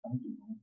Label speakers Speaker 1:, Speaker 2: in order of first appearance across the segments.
Speaker 1: Tá muito bom.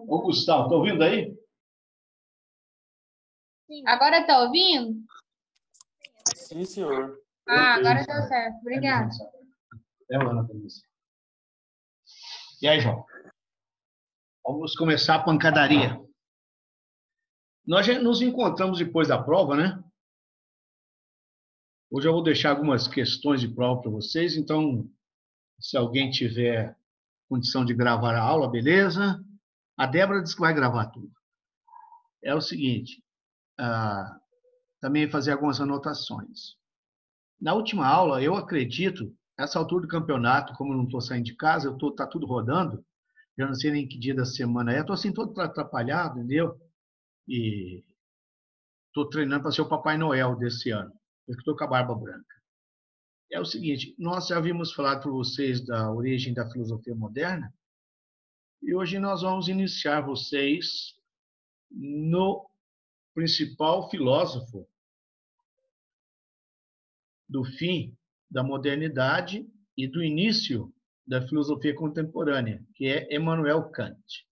Speaker 1: Ô, Gustavo, tá ouvindo aí?
Speaker 2: Agora está ouvindo?
Speaker 3: Sim, senhor.
Speaker 2: Ah, agora está certo. Obrigada.
Speaker 1: É, Ana, e aí, João? Vamos começar a pancadaria. Nós já nos encontramos depois da prova, né? Hoje eu vou deixar algumas questões de prova para vocês, então, se alguém tiver condição de gravar a aula, beleza? A Débora disse que vai gravar tudo. É o seguinte, também fazer algumas anotações. Na última aula, eu acredito, nessa altura do campeonato, como eu não estou saindo de casa, tá tudo rodando, já não sei nem que dia da semana é, estou assim todo atrapalhado, entendeu? E estou treinando para ser o Papai Noel desse ano, porque estou com a barba branca. É o seguinte, nós já havíamos falado para vocês da origem da filosofia moderna, e hoje nós vamos iniciar vocês no principal filósofo do fim da modernidade e do início da filosofia contemporânea, que é Immanuel Kant.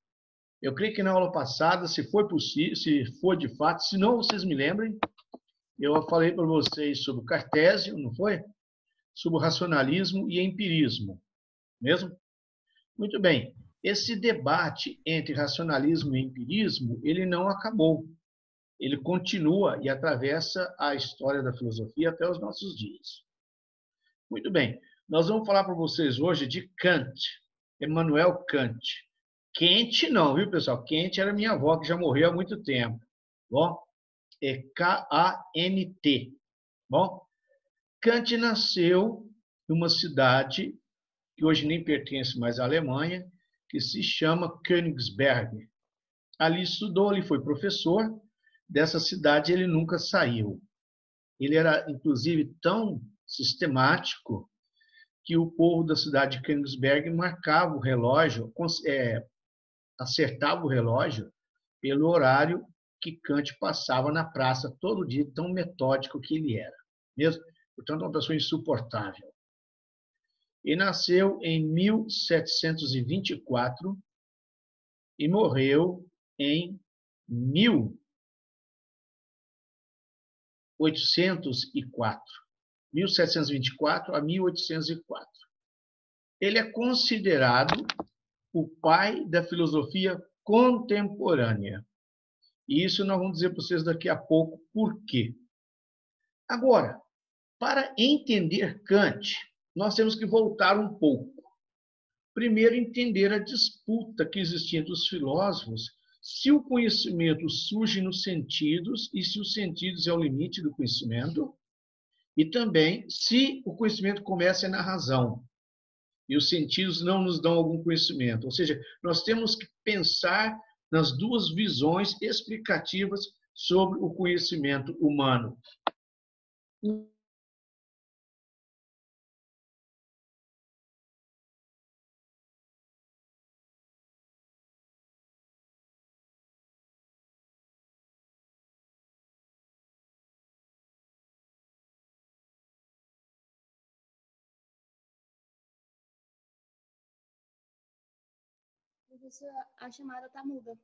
Speaker 1: Eu creio que na aula passada, se for possível, se for de fato, se não vocês me lembrem, eu falei para vocês sobre o Cartésio, não foi? Sobre o racionalismo e empirismo, mesmo? Muito bem. Esse debate entre racionalismo e empirismo, ele não acabou. Ele continua e atravessa a história da filosofia até os nossos dias. Muito bem. Nós vamos falar para vocês hoje de Kant, Immanuel Kant. Kant não, viu, pessoal? Kant era minha avó, que já morreu há muito tempo. Bom, é K-A-N-T. Bom, Kant nasceu numa cidade que hoje nem pertence mais à Alemanha, que se chama Königsberg. Ali estudou, ali foi professor. Dessa cidade ele nunca saiu. Ele era, inclusive, tão sistemático que o povo da cidade de Königsberg marcava o relógio, acertava o relógio pelo horário que Kant passava na praça todo dia, tão metódico que ele era. Mesmo, portanto, uma pessoa insuportável. E nasceu em 1724 e morreu em 1804. 1724 a 1804. Ele é considerado o pai da filosofia contemporânea. E isso nós vamos dizer para vocês daqui a pouco por quê. Agora, para entender Kant, nós temos que voltar um pouco. Primeiro, entender a disputa que existia entre os filósofos, se o conhecimento surge nos sentidos e se os sentidos é o limite do conhecimento, e também se o conhecimento começa na razão e os sentidos não nos dão algum conhecimento. Ou seja, nós temos que pensar nas duas visões explicativas sobre o conhecimento humano.
Speaker 4: Professor, a chamada tá muda.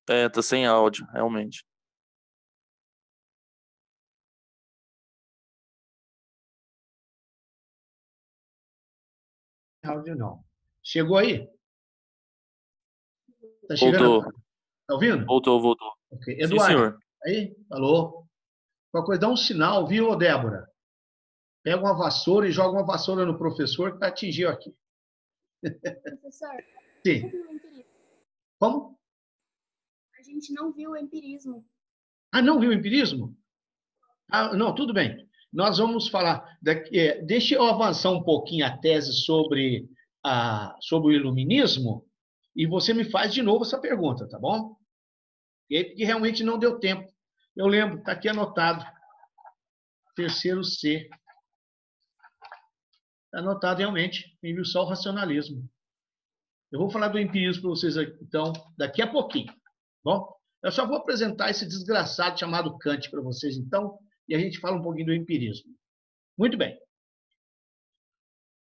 Speaker 3: É, tá sem áudio, realmente.
Speaker 1: Áudio não. Chegou aí? Tá chegando?
Speaker 3: Voltou,
Speaker 1: Tá ouvindo?
Speaker 3: voltou.
Speaker 1: Ok.
Speaker 3: Sim,
Speaker 1: Eduardo,
Speaker 3: senhor.
Speaker 1: aí? Alô? Qualquer coisa, dá um sinal, viu, Débora? Pega uma vassoura e joga uma vassoura no professor que vai atingir aqui.
Speaker 4: Professor,
Speaker 1: Sim.
Speaker 4: não viu o empirismo.
Speaker 1: Como?
Speaker 4: A gente não viu o empirismo.
Speaker 1: Ah, não viu o empirismo? Ah, não, tudo bem. Nós vamos falar. Deixa eu avançar um pouquinho a tese sobre o iluminismo e você me faz de novo essa pergunta, tá bom? Porque realmente não deu tempo. Eu lembro, está aqui anotado. Terceiro C. Está anotado realmente. Tem viu só o racionalismo. Eu vou falar do empirismo para vocês, então, daqui a pouquinho. Bom, eu só vou apresentar esse desgraçado chamado Kant para vocês, então, e a gente fala um pouquinho do empirismo. Muito bem.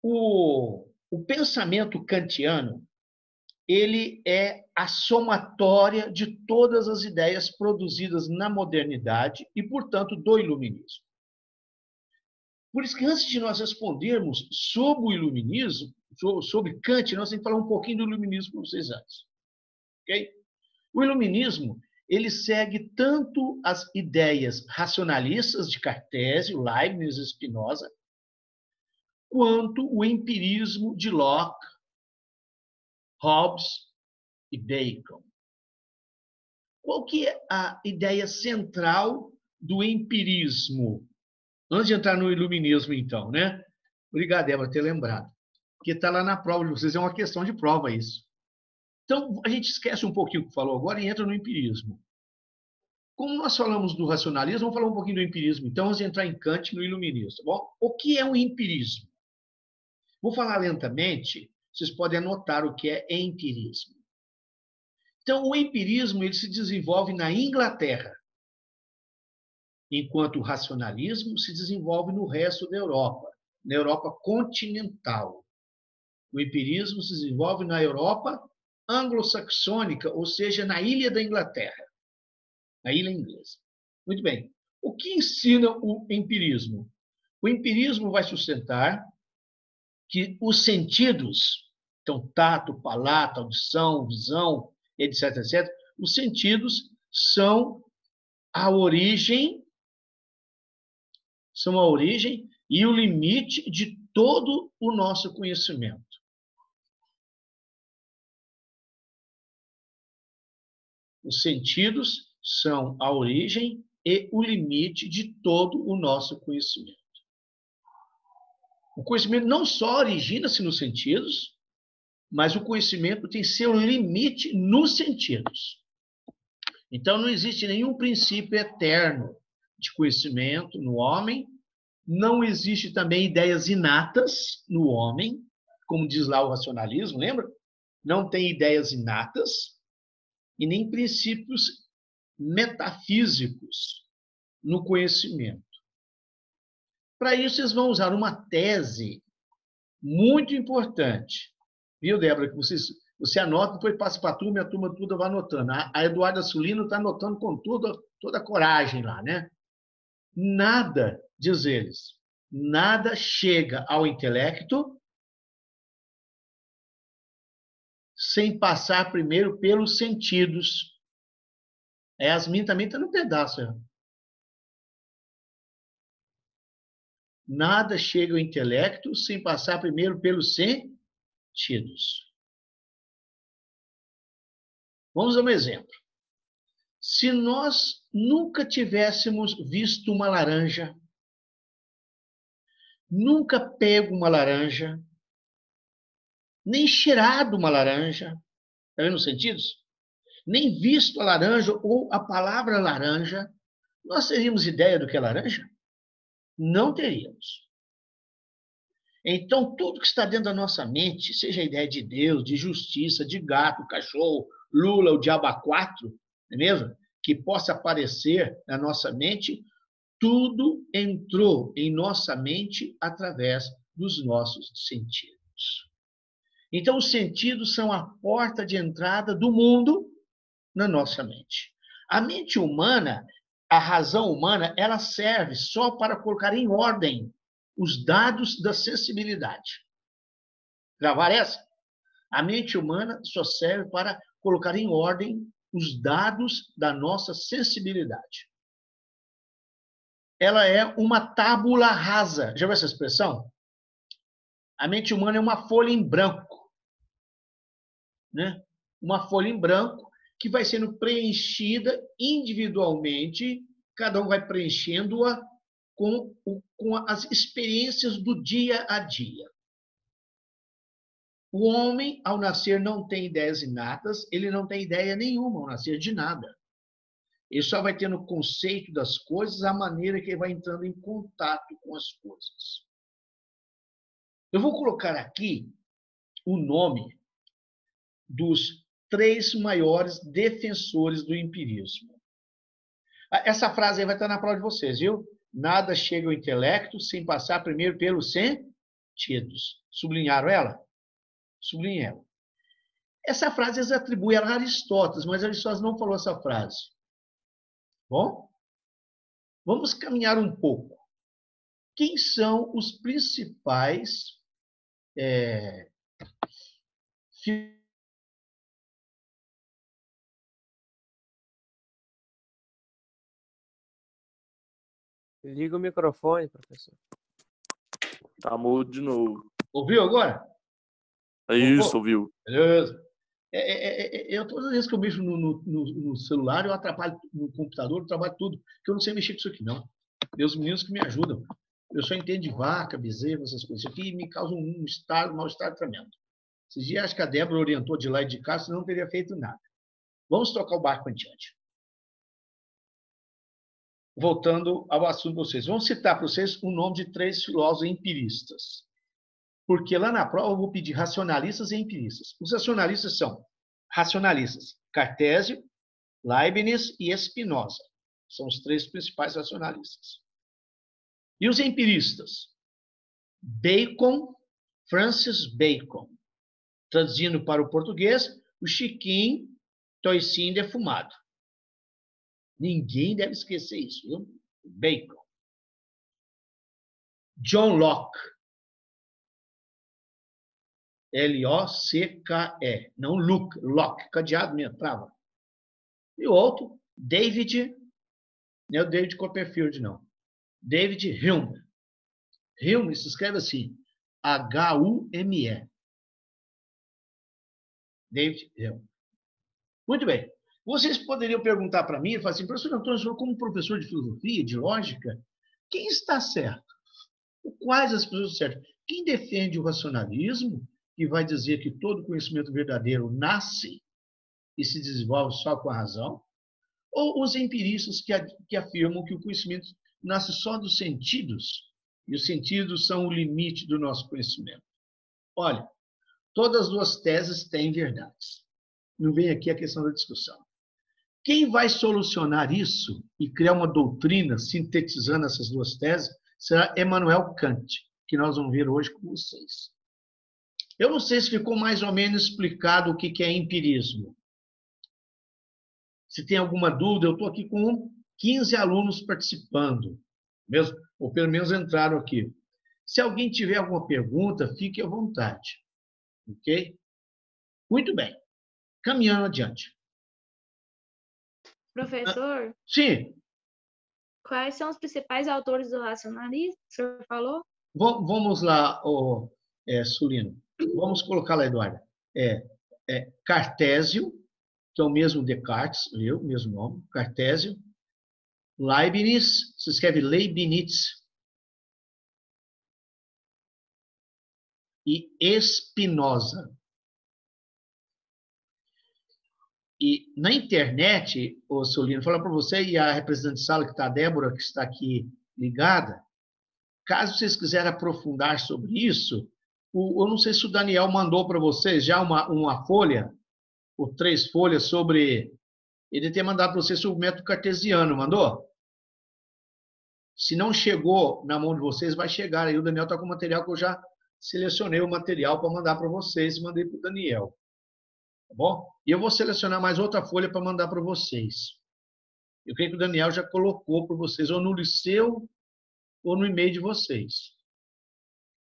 Speaker 1: O pensamento kantiano, ele é a somatória de todas as ideias produzidas na modernidade e, portanto, do iluminismo. Por isso que antes de nós respondermos sobre o iluminismo, sobre Kant, nós temos que falar um pouquinho do iluminismo para vocês antes. Ok? O iluminismo, ele segue tanto as ideias racionalistas de Cartésio, Leibniz e Spinoza, quanto o empirismo de Locke, Hobbes e Bacon. Qual que é a ideia central do empirismo? Antes de entrar no iluminismo, então, né? Obrigado, Débora, por ter lembrado. Porque está lá na prova de vocês, é uma questão de prova isso. Então, a gente esquece um pouquinho o que falou agora e entra no empirismo. Como nós falamos do racionalismo, vamos falar um pouquinho do empirismo. Então, vamos entrar em Kant no iluminismo. Tá bom? O que é o empirismo? Vou falar lentamente, vocês podem anotar o que é empirismo. Então, o empirismo ele se desenvolve na Inglaterra, enquanto o racionalismo se desenvolve no resto da Europa, na Europa continental. O empirismo se desenvolve na Europa anglo-saxônica, ou seja, na ilha da Inglaterra, na ilha inglesa. Muito bem. O que ensina o empirismo? O empirismo vai sustentar que os sentidos, então tato, palato, audição, visão, etc., etc., os sentidos são a origem e o limite de todo o nosso conhecimento. Os sentidos são a origem e o limite de todo o nosso conhecimento. O conhecimento não só origina-se nos sentidos, mas o conhecimento tem seu limite nos sentidos. Então, não existe nenhum princípio eterno de conhecimento no homem, não existe também ideias inatas no homem, como diz lá o racionalismo, lembra? Não tem ideias inatas e nem princípios metafísicos no conhecimento. Para isso, vocês vão usar uma tese muito importante. Viu, Débora? Que você anota, depois passa para a turma toda vai anotando. A Eduarda Sulino está anotando com toda a coragem lá, né? Nada, diz eles, nada chega ao intelecto sem passar primeiro pelos sentidos. A Yasmin também está no pedaço. Nada chega ao intelecto sem passar primeiro pelos sentidos. Vamos dar um exemplo. Se nós nunca tivéssemos visto uma laranja, nunca pego uma laranja, nem cheirado uma laranja, está vendo os sentidos? Nem visto a laranja ou a palavra laranja, nós teríamos ideia do que é laranja? Não teríamos. Então, tudo que está dentro da nossa mente, seja a ideia de Deus, de justiça, de gato, cachorro, Lula, o diabo a quatro, não é mesmo? Que possa aparecer na nossa mente, tudo entrou em nossa mente através dos nossos sentidos. Então, os sentidos são a porta de entrada do mundo na nossa mente. A mente humana, a razão humana, ela serve só para colocar em ordem os dados da sensibilidade. Gravar essa? A mente humana só serve para colocar em ordem os dados da nossa sensibilidade. Ela é uma tábula rasa. Já viu essa expressão? A mente humana é uma folha em branco, né? Uma folha em branco que vai sendo preenchida individualmente, cada um vai preenchendo-a com as experiências do dia a dia. O homem, ao nascer, não tem ideias inatas, ele não tem ideia nenhuma ao nascer de nada. Ele só vai tendo o conceito das coisas, a maneira que ele vai entrando em contato com as coisas. Eu vou colocar aqui o nome dos 3 maiores defensores do empirismo. Essa frase aí vai estar na prova de vocês, viu? Nada chega ao intelecto sem passar primeiro pelos sentidos. Sublinharam ela? Sublinhe ela. Essa frase eles atribuem a Aristóteles, mas Aristóteles não falou essa frase. Bom? Vamos caminhar um pouco. Quem são os principais
Speaker 5: Liga o microfone, professor.
Speaker 3: Tá mudo de novo.
Speaker 1: Ouviu agora?
Speaker 3: É isso, ouviu?
Speaker 1: Beleza. Todas as vezes que eu mexo no celular, eu atrapalho no computador, eu trabalho tudo, porque eu não sei mexer com isso aqui, não. Meus meninos que me ajudam. Eu só entendo de vaca, bezerro, essas coisas. Isso aqui me causa um mal-estar tremendo. Esses dias, acho que a Débora orientou de lá e de cá, senão não teria feito nada. Vamos tocar o barco adiante. Voltando ao assunto de vocês. Vamos citar para vocês o nome de 3 filósofos empiristas. Porque lá na prova eu vou pedir racionalistas e empiristas. Os racionalistas são racionalistas Cartésio, Leibniz e Spinoza. São os 3 principais racionalistas. E os empiristas? Bacon, Francis Bacon. Traduzindo para o português, o Chiquinho Toicinho defumado. Ninguém deve esquecer isso, viu? Bacon. John Locke. L-O-C-K-E. Não Luke, Locke. Cadeado mesmo, trava. E o outro, David, não é o David Copperfield, não. David Hume. Hume se escreve assim, H-U-M-E. David Hume. Muito bem. Vocês poderiam perguntar para mim e falar assim, professor Antônio, como professor de filosofia, de lógica, quem está certo? Quais as pessoas certas? Quem defende o racionalismo, que vai dizer que todo conhecimento verdadeiro nasce e se desenvolve só com a razão? Ou os empiristas que afirmam que o conhecimento nasce só dos sentidos, e os sentidos são o limite do nosso conhecimento? Olha, todas as 2 teses têm verdades. Não vem aqui a questão da discussão. Quem vai solucionar isso e criar uma doutrina sintetizando essas 2 teses será Immanuel Kant, que nós vamos ver hoje com vocês. Eu não sei se ficou mais ou menos explicado o que é empirismo. Se tem alguma dúvida, eu estou aqui com 15 alunos participando, mesmo, ou pelo menos entraram aqui. Se alguém tiver alguma pergunta, fique à vontade. Ok? Muito bem. Caminhando adiante.
Speaker 4: Professor,
Speaker 1: Sim.
Speaker 4: quais são os principais autores do racionalismo que o senhor falou?
Speaker 1: Vamos lá, Sulino. Vamos colocar lá, Eduardo. Cartésio, que é o mesmo Descartes, viu? Mesmo nome, Cartésio. Leibniz, se escreve Leibniz. E Spinoza. E na internet, o Solino, falar para você e a representante de sala, que está a Débora, que está aqui ligada, Caso vocês quiserem aprofundar sobre isso, eu não sei se o Daniel mandou para vocês já uma folha, ou 3 folhas sobre... Ele tem mandado para vocês sobre o método cartesiano, mandou? Se não chegou na mão de vocês, vai chegar. Aí o Daniel está com o material que eu já selecionei o material para mandar para vocês e mandei para o Daniel. Tá bom? E eu vou selecionar mais outra folha para mandar para vocês. Eu creio que o Daniel já colocou para vocês, ou no Liceu, ou no e-mail de vocês.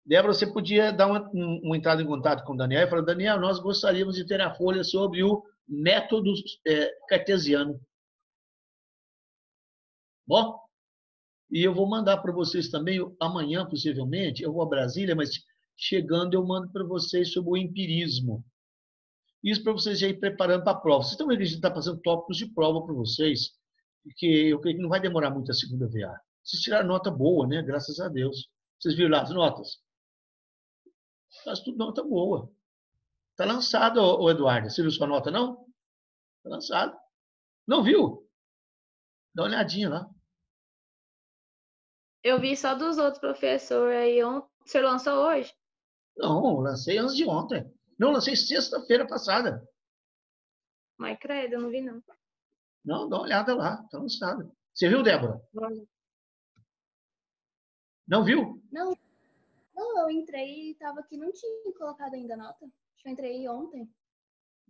Speaker 1: Débora, você podia dar uma entrada em contato com o Daniel e falar, Daniel, nós gostaríamos de ter a folha sobre o método cartesiano. Bom? E eu vou mandar para vocês também, amanhã, possivelmente, eu vou a Brasília, mas chegando eu mando para vocês sobre o empirismo. Isso para vocês já ir preparando para a prova. Vocês estão vendo que a gente está fazendo tópicos de prova para vocês, porque eu creio que não vai demorar muito a segunda VA. Vocês tiraram nota boa, né? Graças a Deus. Vocês viram lá as notas? Faz tudo nota boa. Está lançado, ô Eduardo. Você viu sua nota, não? Está lançado. Não viu? Dá uma olhadinha lá.
Speaker 4: Eu vi só dos outros professores aí. Você lançou hoje?
Speaker 1: Não, lancei antes de ontem. Não, lancei sexta-feira passada.
Speaker 4: Mas credo, eu não vi não.
Speaker 1: Não, dá uma olhada lá. Está lançado. Você viu, Débora? Não viu?
Speaker 6: Não, eu entrei e tava aqui, não tinha colocado ainda a nota. Acho que eu entrei ontem.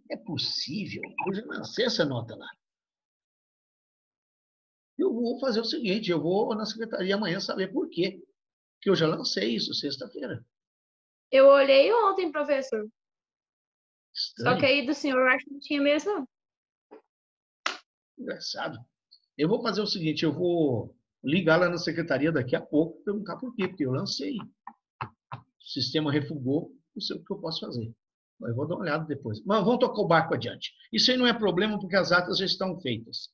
Speaker 1: É possível. Eu já lancei essa nota lá. Eu vou fazer o seguinte, eu vou na secretaria amanhã saber por quê. Que eu já lancei isso sexta-feira.
Speaker 4: Eu olhei ontem, professor.
Speaker 1: Estranho.
Speaker 4: Só que aí do senhor eu acho que não tinha mesmo, não.
Speaker 1: Engraçado. Eu vou fazer o seguinte, eu vou ligar lá na secretaria daqui a pouco e perguntar por quê, porque eu lancei. O sistema refugou, não sei o que eu posso fazer. Mas eu vou dar uma olhada depois. Mas vamos tocar o barco adiante. Isso aí não é problema, porque as atas já estão feitas.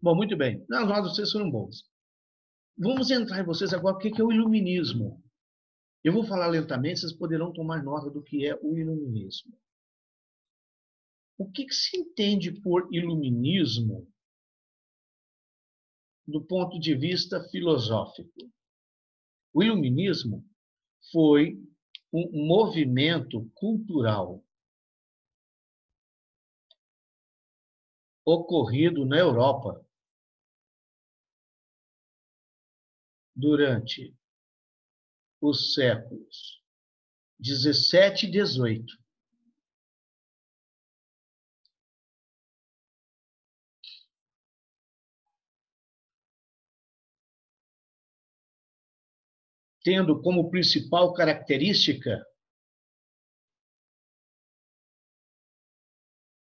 Speaker 1: Bom, muito bem. As notas de vocês foram boas. Vamos entrar em vocês agora, o que é o iluminismo? Eu vou falar lentamente, vocês poderão tomar nota do que é o iluminismo. O que se entende por iluminismo do ponto de vista filosófico? O iluminismo foi um movimento cultural ocorrido na Europa durante os séculos 17 e 18. Tendo como principal característica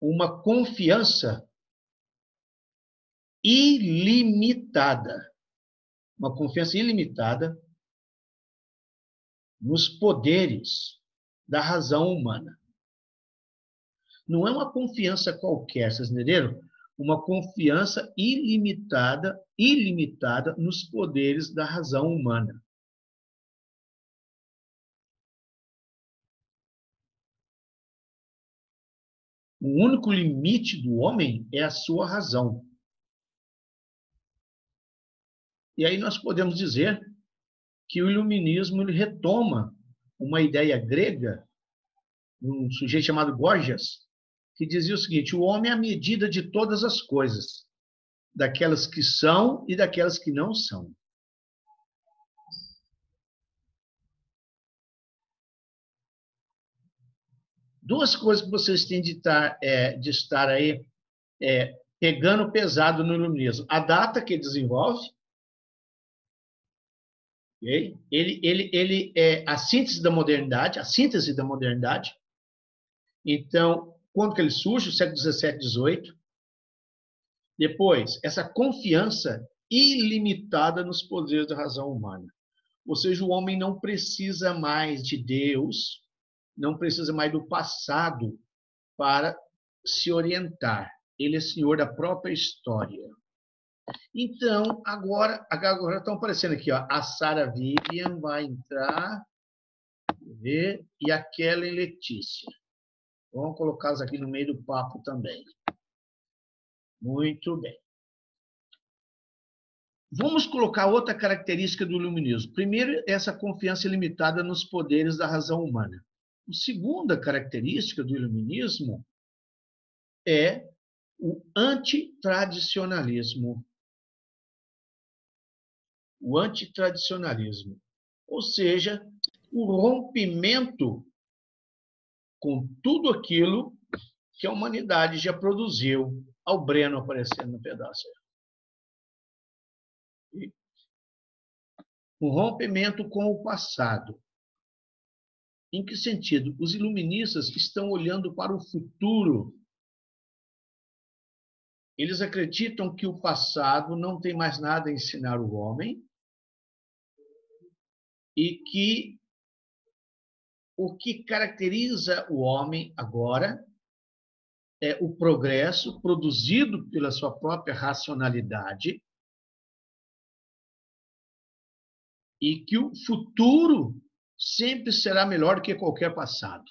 Speaker 1: uma confiança ilimitada. Uma confiança ilimitada nos poderes da razão humana. Não é uma confiança qualquer, vocês entenderam? Uma confiança ilimitada nos poderes da razão humana. O único limite do homem é a sua razão. E aí nós podemos dizer que o iluminismo ele retoma uma ideia grega, um sujeito chamado Gorgias, que dizia o seguinte: o homem é a medida de todas as coisas, daquelas que são e daquelas que não são. Duas coisas que vocês têm de estar aí pegando pesado no iluminismo. A data que ele desenvolve, okay? Ele é a síntese da modernidade, Então, quando que ele surge? O século 17, 18. Depois, essa confiança ilimitada nos poderes da razão humana. Ou seja, o homem não precisa mais de Deus, não precisa mais do passado para se orientar. Ele é senhor da própria história. Então, agora estão aparecendo aqui, ó, a Sara Vivian vai entrar, e a Kellen Letícia. Vamos colocá-las aqui no meio do papo também. Muito bem. Vamos colocar outra característica do iluminismo. Primeiro, essa confiança ilimitada nos poderes da razão humana. A segunda característica do iluminismo é o antitradicionalismo. O antitradicionalismo, ou seja, o rompimento com tudo aquilo que a humanidade já produziu. Olha o Breno aparecendo no pedaço. O rompimento com o passado. Em que sentido? Os iluministas estão olhando para o futuro. Eles acreditam que o passado não tem mais nada a ensinar o homem e que o que caracteriza o homem agora é o progresso produzido pela sua própria racionalidade e que o futuro sempre será melhor do que qualquer passado.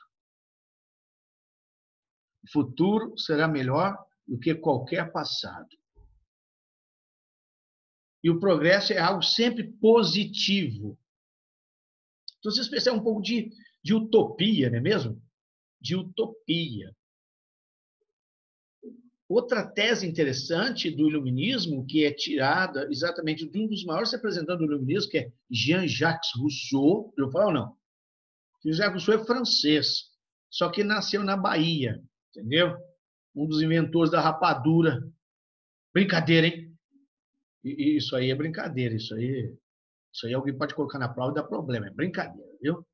Speaker 1: O futuro será melhor do que qualquer passado. E o progresso é algo sempre positivo. Então, vocês percebem um pouco de utopia, não é mesmo? De utopia. Outra tese interessante do iluminismo, que é tirada exatamente de um dos maiores representantes do iluminismo, que é Jean-Jacques Rousseau. Eu falo, não. Jean-Jacques Rousseau é francês, só que nasceu na Bahia, entendeu? Um dos inventores da rapadura. Brincadeira, hein? Isso aí é brincadeira. Isso aí alguém pode colocar na prova e dar problema. É brincadeira, viu?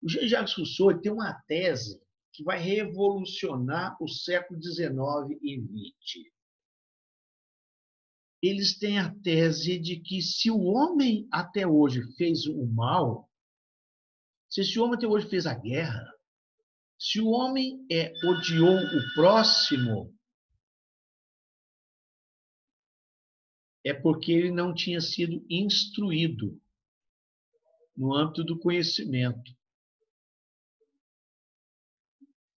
Speaker 1: O Jean-Jacques Rousseau tem uma tese que vai revolucionar o século XIX e XX. Eles têm a tese de que se o homem até hoje fez o mal, se esse homem até hoje fez a guerra, se o homem odiou o próximo, é porque ele não tinha sido instruído no âmbito do conhecimento.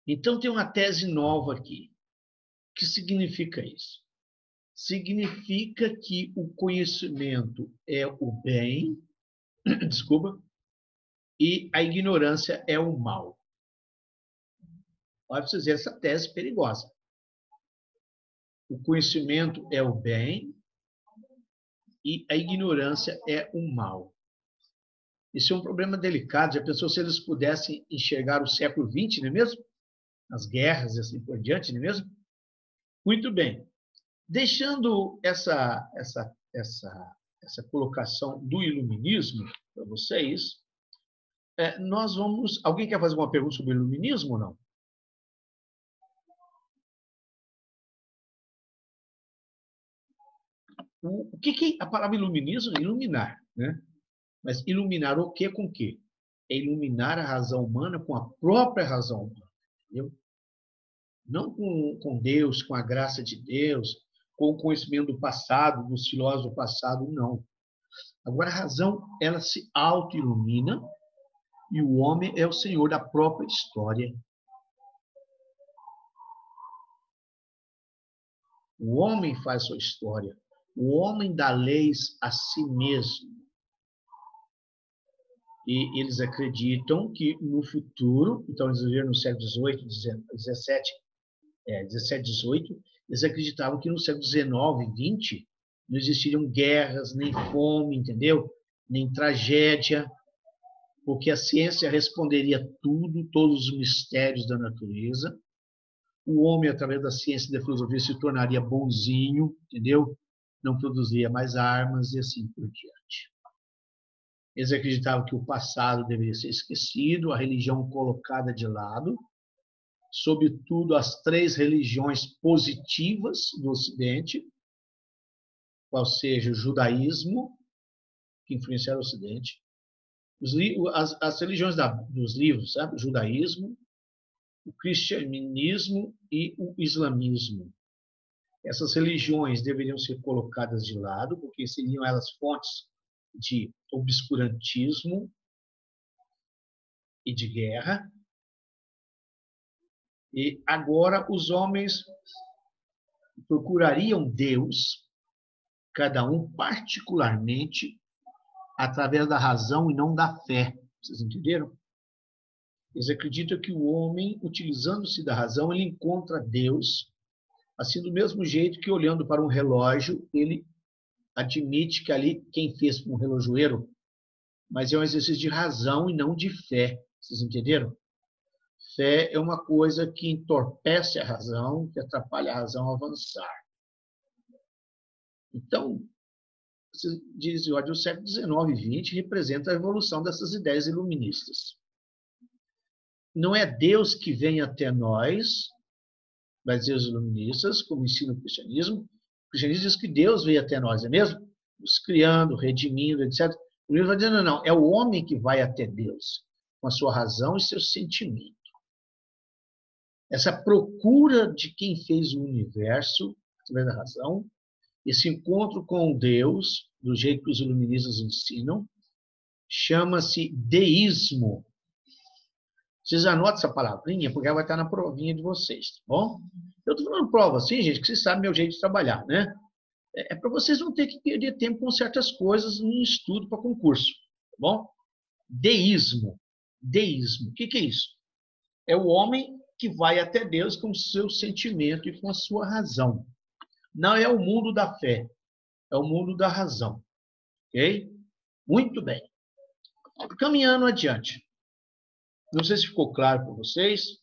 Speaker 1: Então, tem uma tese nova aqui. O que significa isso? Significa que o conhecimento é o bem, desculpa, e a ignorância é o mal. Olha para vocês verem essa tese perigosa. O conhecimento é o bem e a ignorância é o mal. Isso é um problema delicado. Já pensou se eles pudessem enxergar o século XX, não é mesmo? As guerras e assim por diante, não é mesmo? Muito bem. Deixando essa colocação do iluminismo para vocês, nós vamos... Alguém quer fazer uma pergunta sobre o iluminismo ou não? O que a palavra iluminismo é? Iluminar, né? Mas iluminar o quê com o quê? É iluminar a razão humana com a própria razão humana, entendeu? Não com Deus, com a graça de Deus, com o conhecimento do passado, dos filósofos do passado, não. Agora, a razão, ela se auto-ilumina e o homem é o senhor da própria história. O homem faz sua história. O homem dá leis a si mesmo. E eles acreditam que no futuro, então eles viveram no século XVIII, XVII, 17, 18, eles acreditavam que no século XIX e XX não existiriam guerras, nem fome, entendeu? Nem tragédia, porque a ciência responderia tudo, todos os mistérios da natureza. O homem, através da ciência e da filosofia, se tornaria bonzinho, entendeu? Não produziria mais armas e assim por diante. Eles acreditavam que o passado deveria ser esquecido, a religião colocada de lado, sobretudo as 3 religiões positivas do Ocidente, qual seja o judaísmo, que influenciaram o Ocidente, as religiões dos livros, sabe? O judaísmo, o cristianismo e o islamismo. Essas religiões deveriam ser colocadas de lado, porque seriam elas fontes de obscurantismo e de guerra. E agora os homens procurariam Deus cada um particularmente através da razão e não da fé. Vocês entenderam? Eles acreditam que o homem, utilizando-se da razão, ele encontra Deus, assim do mesmo jeito que olhando para um relógio, ele admite que ali quem fez com um relojoeiro, mas é um exercício de razão e não de fé. Vocês entenderam? Fé é uma coisa que entorpece a razão, que atrapalha a razão a avançar. Então, diz o século XIX e XX representa a evolução dessas ideias iluministas. Não é Deus que vem até nós, vai dizer os iluministas, como ensina o cristianismo. O cristianismo diz que Deus veio até nós, é mesmo? Nos criando, redimindo, etc. O livro vai dizendo, não, é o homem que vai até Deus, com a sua razão e seu sentimento. Essa procura de quem fez o universo, através da razão, esse encontro com Deus, do jeito que os iluministas ensinam, chama-se deísmo. Vocês anotam essa palavrinha, porque ela vai estar na provinha de vocês, tá bom? Eu estou falando prova assim, gente, que vocês sabem meu jeito de trabalhar, né? É para vocês não terem que perder tempo com certas coisas no estudo para concurso, tá bom? Deísmo. Deísmo. O que é isso? É o homem que vai até Deus com o seu sentimento e com a sua razão. Não é o mundo da fé, é o mundo da razão. Ok? Muito bem. Caminhando adiante. Não sei se ficou claro para vocês.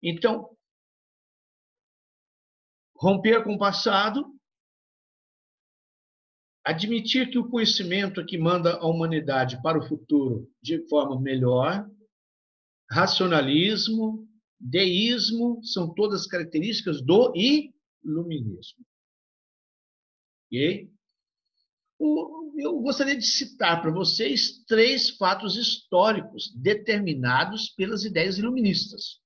Speaker 1: Então, romper com o passado, admitir que o conhecimento é que manda a humanidade para o futuro de forma melhor, racionalismo, deísmo, são todas características do iluminismo. Ok? Eu gostaria de citar para vocês 3 fatos históricos determinados pelas ideias iluministas.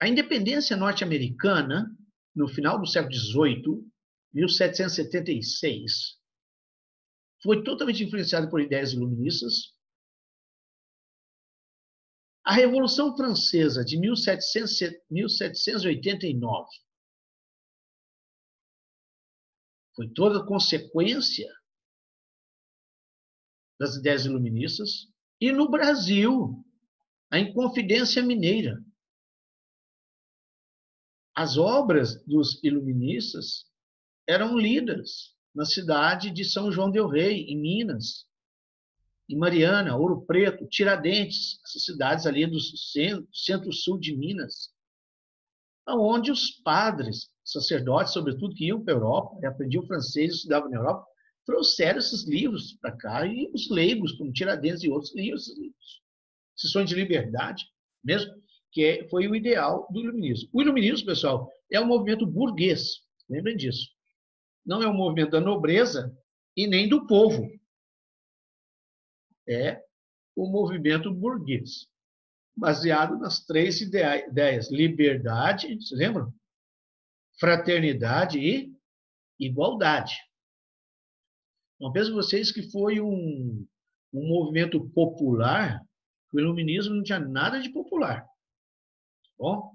Speaker 1: A independência norte-americana, no final do século XVIII, 1776, foi totalmente influenciada por ideias iluministas. A Revolução Francesa de 1789 foi toda consequência das ideias iluministas. E no Brasil, a Inconfidência Mineira. As obras dos iluministas eram lidas na cidade de São João del Rei, em Minas, em Mariana, Ouro Preto, Tiradentes, essas cidades ali do centro-sul de Minas, onde os padres, sacerdotes, sobretudo, que iam para a Europa, aprendiam francês, estudavam na Europa, trouxeram esses livros para cá, e os leigos, como Tiradentes e outros, liam esses livros. Sessões de liberdade, mesmo, que foi o ideal do iluminismo. O iluminismo, pessoal, é um movimento burguês, lembrem disso. Não é um movimento da nobreza e nem do povo. É o movimento burguês, baseado nas 3 ideias: liberdade, vocês lembram? Fraternidade e igualdade. Não pensem vocês que foi um movimento popular, o iluminismo não tinha nada de popular. Bom,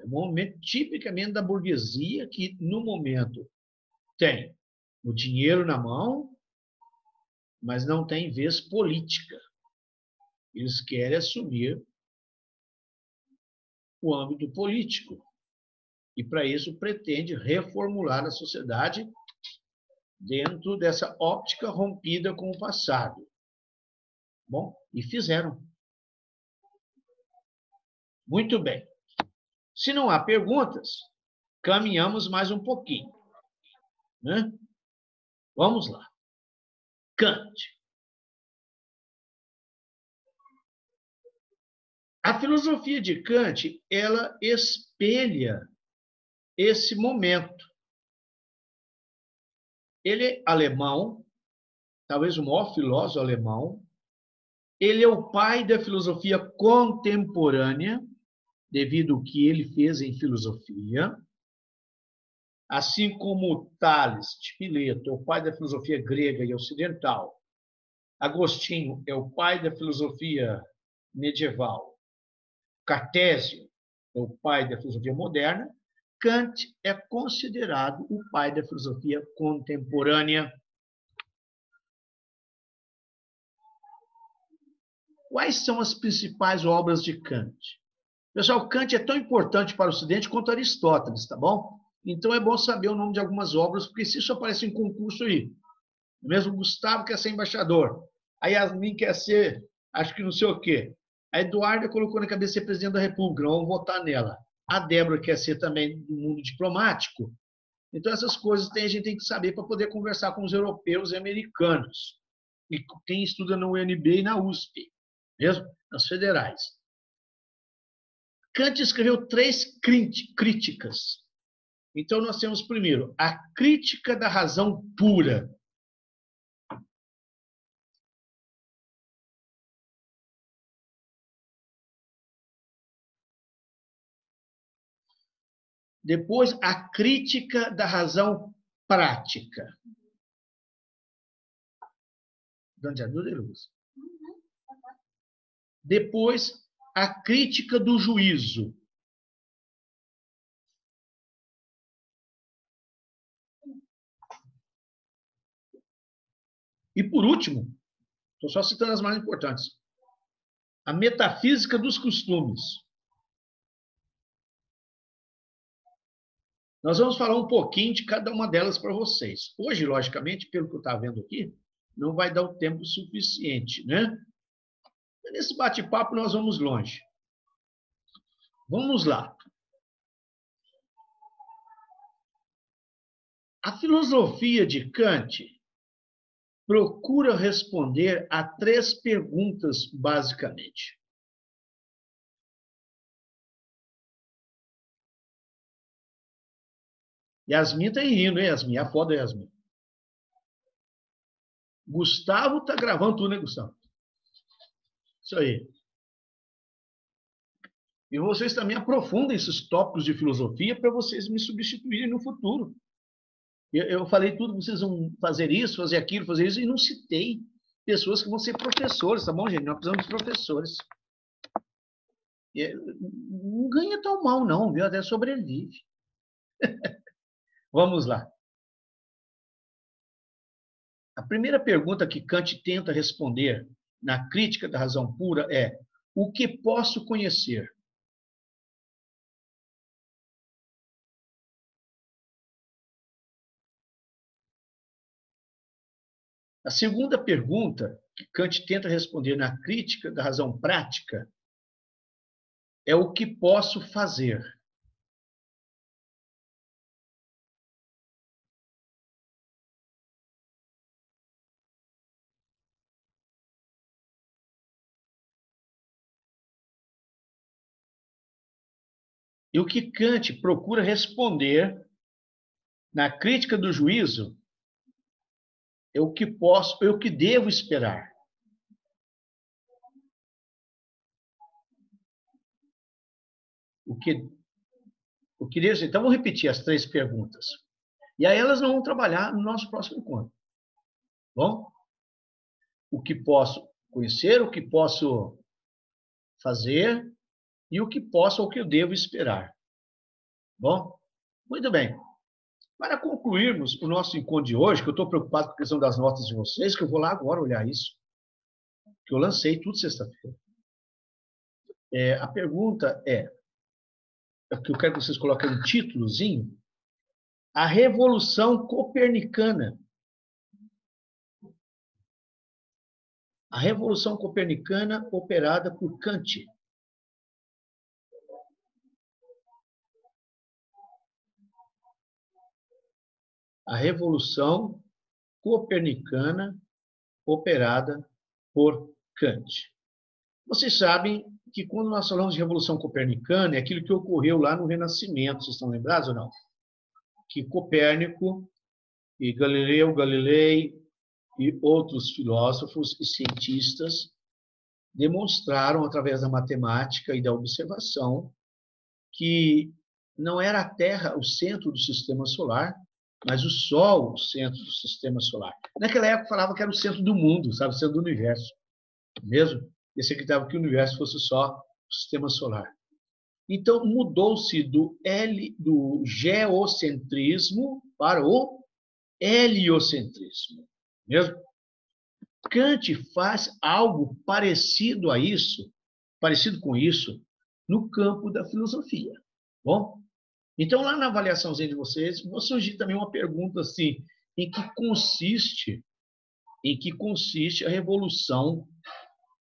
Speaker 1: é um movimento tipicamente da burguesia que, no momento, tem o dinheiro na mão, mas não tem vez política. Eles querem assumir o âmbito político. E, para isso, pretende reformular a sociedade dentro dessa óptica rompida com o passado. Bom, e fizeram. Muito bem. Se não há perguntas, caminhamos mais um pouquinho, né? Vamos lá. Kant. A filosofia de Kant, ela espelha esse momento. Ele é alemão, talvez o maior filósofo alemão. Ele é o pai da filosofia contemporânea, devido ao que ele fez em filosofia. Assim como Tales de Mileto é o pai da filosofia grega e ocidental, Agostinho é o pai da filosofia medieval, Cartésio é o pai da filosofia moderna, Kant é considerado o pai da filosofia contemporânea. Quais são as principais obras de Kant? Pessoal, Kant é tão importante para o Ocidente quanto Aristóteles, tá bom? Então é bom saber o nome de algumas obras, porque se isso aparece em concurso aí, mesmo Gustavo quer ser embaixador, a Yasmin quer ser, acho que não sei o quê. A Eduarda colocou na cabeça ser presidente da República, vamos votar nela. A Débora quer ser também do mundo diplomático. Então essas coisas a gente tem que saber para poder conversar com os europeus e americanos. E quem estuda na UNB e na USP, mesmo nas federais. Kant escreveu 3 críticas. Então, nós temos, primeiro, a crítica da razão pura. Depois, a crítica da razão prática. Depois, a crítica do juízo. E, por último, estou só citando as mais importantes, a metafísica dos costumes. Nós vamos falar um pouquinho de cada uma delas para vocês. Hoje, logicamente, pelo que eu estava vendo aqui, não vai dar o tempo suficiente, né? Nesse bate-papo, nós vamos longe. Vamos lá. A filosofia de Kant procura responder a 3 perguntas, basicamente. Yasmin está rindo, hein, Yasmin? A foda, Yasmin. Gustavo está gravando tudo, né, Gustavo? Isso aí. E vocês também aprofundam esses tópicos de filosofia para vocês me substituírem no futuro. Eu falei tudo, vocês vão fazer isso, fazer aquilo, fazer isso, e não citei pessoas que vão ser professores, tá bom, gente? Nós precisamos de professores. Não ganha tão mal, não, viu? Até sobrevive. Vamos lá. A primeira pergunta que Kant tenta responder na crítica da razão pura é: o que posso conhecer? A segunda pergunta que Kant tenta responder na crítica da razão prática é: o que posso fazer? E o que Kant procura responder na crítica do juízo é o que posso, é o que devo esperar. O que devo, então, vou repetir as 3 perguntas. E aí elas não vão trabalhar no nosso próximo encontro. Bom? O que posso conhecer, o que posso fazer e o que posso ou o que eu devo esperar. Bom? Muito bem. Para concluirmos o nosso encontro de hoje, que eu estou preocupado com a questão das notas de vocês, que eu vou lá agora olhar isso, que eu lancei tudo sexta-feira. A pergunta é que eu quero que vocês coloquem um títulozinho: a Revolução Copernicana. A Revolução Copernicana operada por Kant. A Revolução Copernicana operada por Kant. Vocês sabem que quando nós falamos de Revolução Copernicana, é aquilo que ocorreu lá no Renascimento, vocês estão lembrados ou não? Que Copérnico e Galileu Galilei e outros filósofos e cientistas demonstraram, através da matemática e da observação, que não era a Terra o centro do sistema solar, mas o Sol o centro do sistema solar. Naquela época falava que era o centro do mundo, sabe, o centro do universo. Mesmo? Esse acreditava que o universo fosse só o sistema solar. Então, mudou-se do geocentrismo para o heliocentrismo. Mesmo? Kant faz algo parecido a isso, parecido com isso, no campo da filosofia. Bom? Então, lá na avaliaçãozinha de vocês, vai surgir também uma pergunta assim, em que consiste a revolução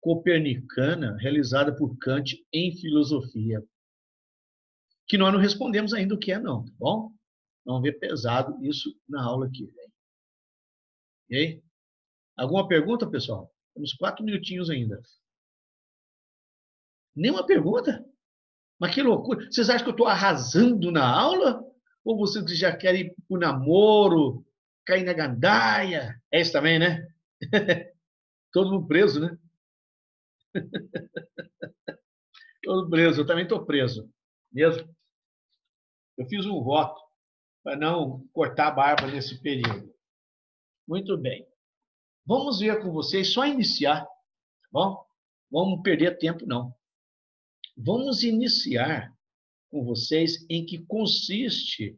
Speaker 1: copernicana realizada por Kant em filosofia? Que nós não respondemos ainda o que é, não, tá bom? Vamos ver pesado isso na aula que vem. Ok? Alguma pergunta, pessoal? Temos 4 minutinhos ainda. Nenhuma pergunta? Mas que loucura! Vocês acham que eu estou arrasando na aula? Ou vocês já querem ir para o namoro, cair na gandaia? É isso também, né? Todo mundo preso, né? Todo preso. Eu também estou preso. Mesmo? Eu fiz um voto para não cortar a barba nesse período. Muito bem. Vamos ver com vocês, só iniciar, tá bom? Vamos perder tempo, não. Vamos iniciar com vocês em que consiste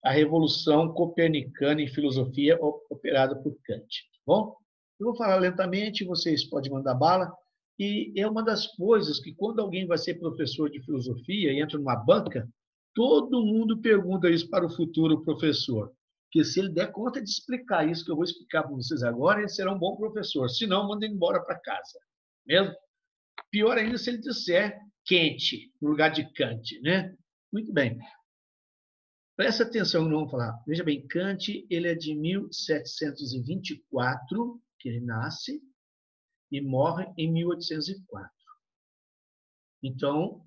Speaker 1: a revolução copernicana em filosofia operada por Kant, tá bom? Eu vou falar lentamente, vocês podem mandar bala, e é uma das coisas que quando alguém vai ser professor de filosofia e entra numa banca, todo mundo pergunta isso para o futuro professor. Que se ele der conta de explicar isso que eu vou explicar para vocês agora, ele será um bom professor. Se não, manda ele embora para casa. Mesmo? Pior ainda se ele disser Kant, no lugar de Kant, né? Muito bem. Presta atenção no que vamos falar. Veja bem, Kant, ele é de 1724, que ele nasce, e morre em 1804. Então,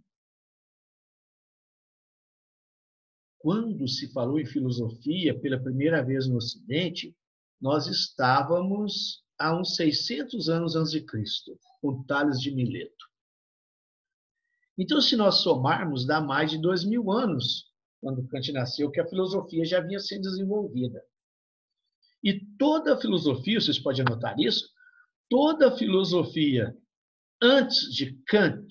Speaker 1: quando se falou em filosofia pela primeira vez no Ocidente, nós estávamos há uns 600 anos antes de Cristo, com Tales de Mileto. Então, se nós somarmos, dá mais de 2000 anos, quando Kant nasceu, que a filosofia já vinha sendo desenvolvida. E toda a filosofia, vocês podem anotar isso, toda a filosofia antes de Kant,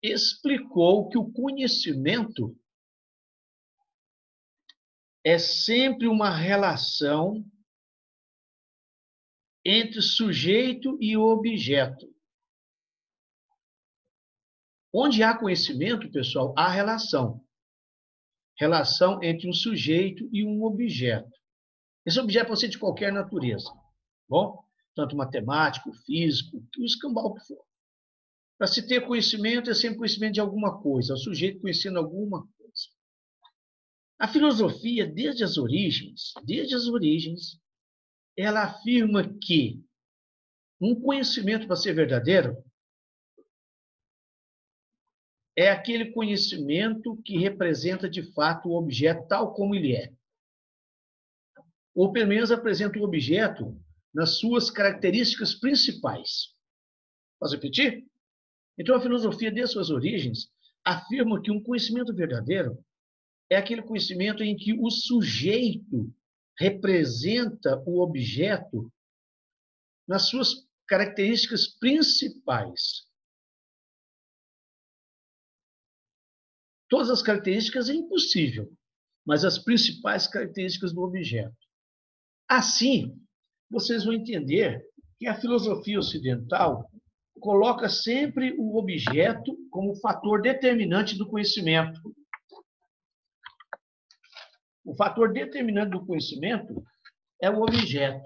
Speaker 1: explicou que o conhecimento é sempre uma relação entre sujeito e objeto. Onde há conhecimento, pessoal, há relação. Relação entre um sujeito e um objeto. Esse objeto pode ser de qualquer natureza. Bom? Tanto matemático, físico, o escambau que for. Para se ter conhecimento, é sempre conhecimento de alguma coisa, é o sujeito conhecendo alguma coisa. A filosofia, desde as origens, ela afirma que um conhecimento, para ser verdadeiro, é aquele conhecimento que representa, de fato, o objeto tal como ele é. Ou, pelo menos, apresenta o objeto nas suas características principais. Posso repetir? Então, a filosofia, desde suas origens, afirma que um conhecimento verdadeiro é aquele conhecimento em que o sujeito representa o objeto nas suas características principais. Todas as características é impossível, mas as principais características do objeto. Assim, vocês vão entender que a filosofia ocidental coloca sempre o objeto como fator determinante do conhecimento. O fator determinante do conhecimento é o objeto.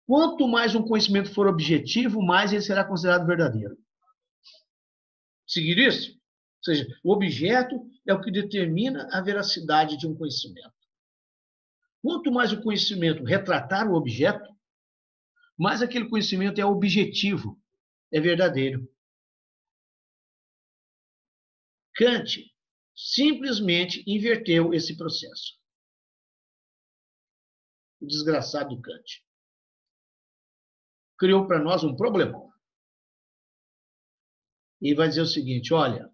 Speaker 1: Quanto mais um conhecimento for objetivo, mais ele será considerado verdadeiro. Seguir isso? Ou seja, o objeto é o que determina a veracidade de um conhecimento. Quanto mais o conhecimento retratar o objeto, mais aquele conhecimento é objetivo, é verdadeiro. Kant simplesmente inverteu esse processo. O desgraçado Kant criou para nós um problemão. E vai dizer o seguinte, olha,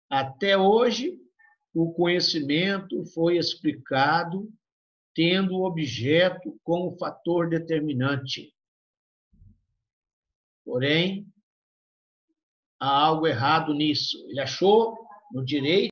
Speaker 1: até hoje o conhecimento foi explicado tendo o objeto como fator determinante. Porém, há algo errado nisso. Ele achou no direito